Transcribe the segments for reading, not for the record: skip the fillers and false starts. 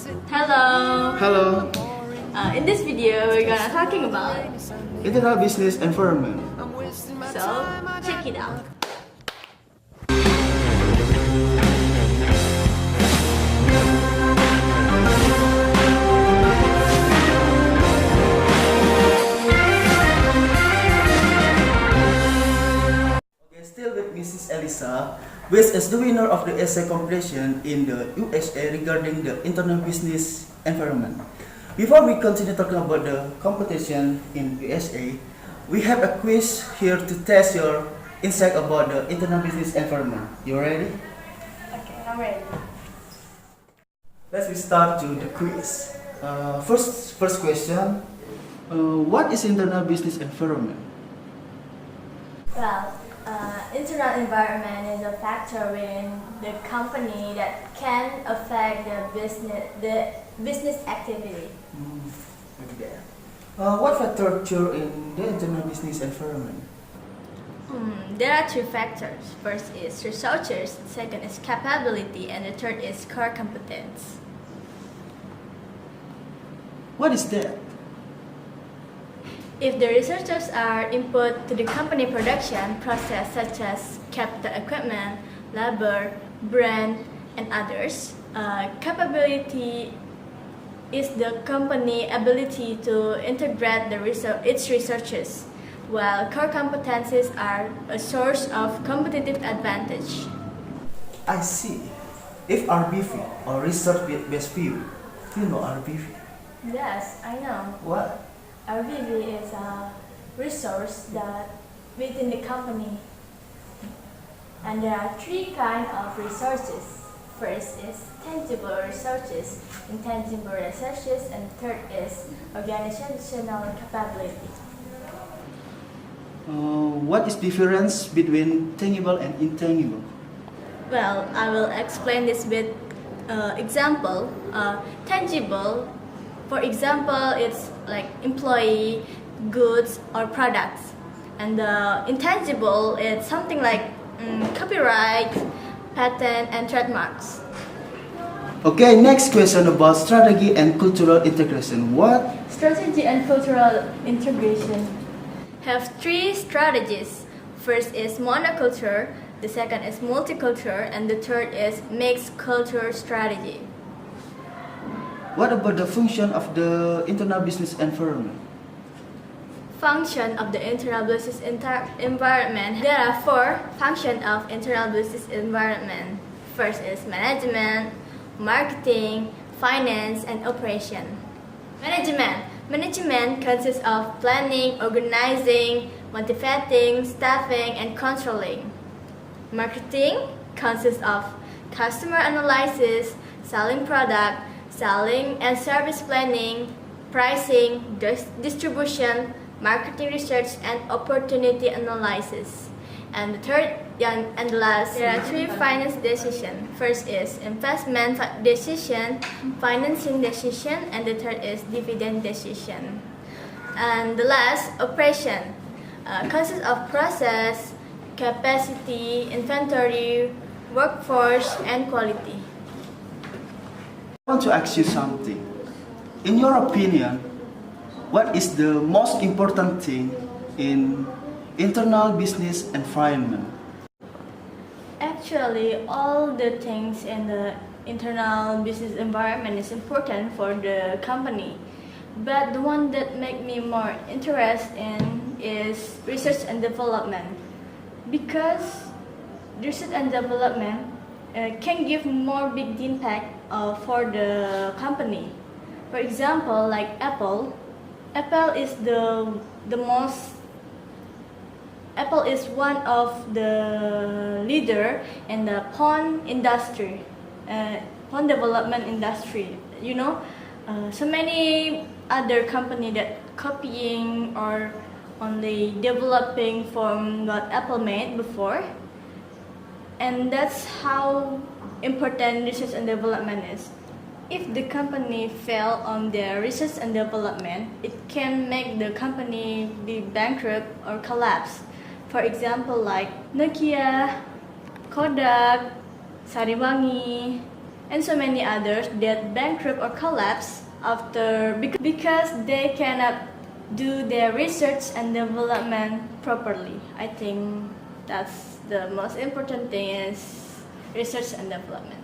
Hello. Hello. In this video, we're gonna talking about. Internal business environment. So check it out. Okay, still with Mrs. Elisa, which is the winner of the essay competition in the USA regarding the internal business environment. Before we continue talking about the competition in USA, we have a quiz here to test your insight about the internal business environment. You ready? Okay, I'm ready. Let's start to the quiz. First question. What is internal business environment? Well, internal environment is a factor within the company that can affect the business activity. Okay. What factor occur in the internal business environment? There are two factors. First is resources, second is capability, and the third is core competence. What is that? If the resources are input to the company production process such as capital equipment, labor, brand, and others, capability is the company ability to integrate its resources, while core competencies are a source of competitive advantage. I see. If RBV or research-based view, do you know RBV? Yes, I know. What? RVV is a resource that within the company, and there are three kinds of resources. First is tangible resources, intangible resources, and third is organizational capability. What is difference between tangible and intangible? Well, I will explain this with example. Tangible, for example, it's like employee, goods, or products. And the intangible is something like copyright, patent, and trademarks. Okay, next question about strategy and cultural integration. What? Strategy and cultural integration have three strategies. First is monoculture, the second is multicultural, and the third is mixed culture strategy. What about the function of the internal business environment? Function of the internal business environment. There are four functions of internal business environment. First is management, marketing, finance, and operation. Management. Management consists of planning, organizing, motivating, staffing, and controlling. Marketing consists of customer analysis, selling product, selling and service planning, pricing, distribution, marketing research, and opportunity analysis. And the third and the last, there are three finance decisions. First is investment decision, financing decision, and the third is dividend decision. And the last, operation, consists of process, capacity, inventory, workforce, and quality. I want to ask you something. In your opinion, what is the most important thing in internal business environment? Actually, all the things in the internal business environment is important for the company. But the one that make me more interested in is research and development. Because research and development can give more big impact for the company. For example, like Apple. Apple is Apple is one of the leader in the phone industry, phone development industry. You know, so many other company that copying or only developing from what Apple made before. And that's how important research and development is. If the company fail on their research and development, it can make the company be bankrupt or collapse. For example, like Nokia, Kodak, Sariwangi, and so many others that bankrupt or collapse because they cannot do their research and development properly. I think that's the most important thing is research and development.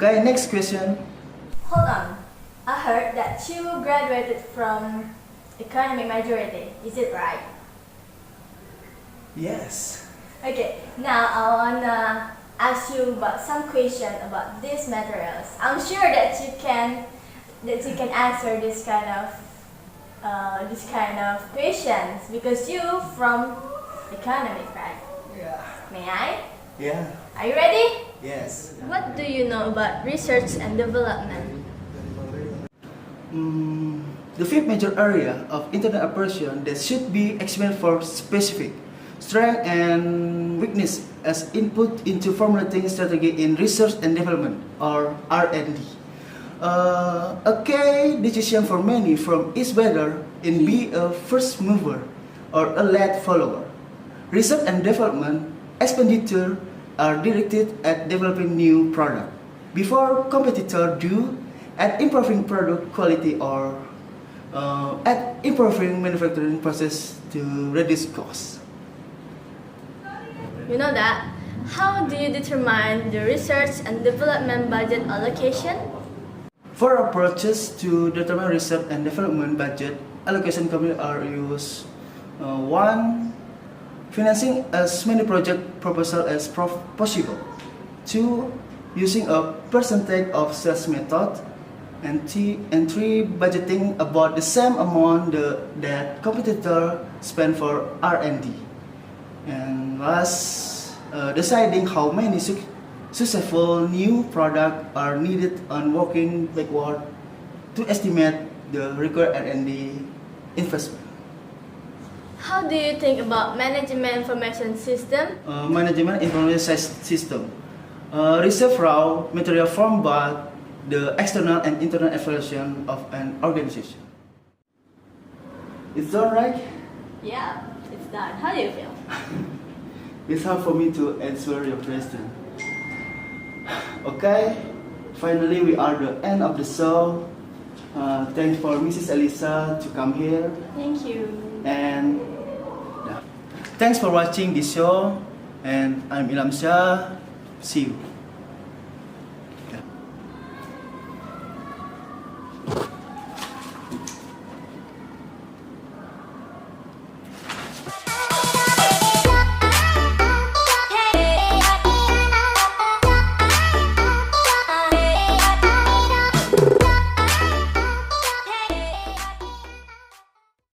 Okay, next question. Hold on. I heard that you graduated from economic majority. Is it right? Yes. Okay, now I wanna ask you about some question about these materials. I'm sure that you can answer this kind of questions because you from economics, right? Yeah. May I? Yeah. Are you ready? Yes. What do you know about research and development? The fifth major area of internet operation that should be examined for specific strength and weakness as input into formulating strategy in research and development or R&D. A key decision for many from is whether in be a first mover or a late follower. Research and development expenditure are directed at developing new product before competitors do at improving product quality or at improving manufacturing process to reduce costs. You know that? How do you determine the research and development budget allocation? For approaches to determine research and development budget allocation commonly are used. One, financing as many project proposals as possible. Two, using a percentage of sales method. And three, budgeting about the same amount that competitor spend for R&D. And last, deciding how many successful new products are needed and working backward to estimate the required R&D investment. How do you think about management information system? Management information system. Receive raw material from both the external and internal evaluation of an organization. It's done, right? Yeah, it's done. How do you feel? It's hard for me to answer your question. Okay, finally we are the end of the show. Thanks for Mrs. Elisa to come here. Thank you. And thanks for watching this show. And I'm Ilham Shah. See you.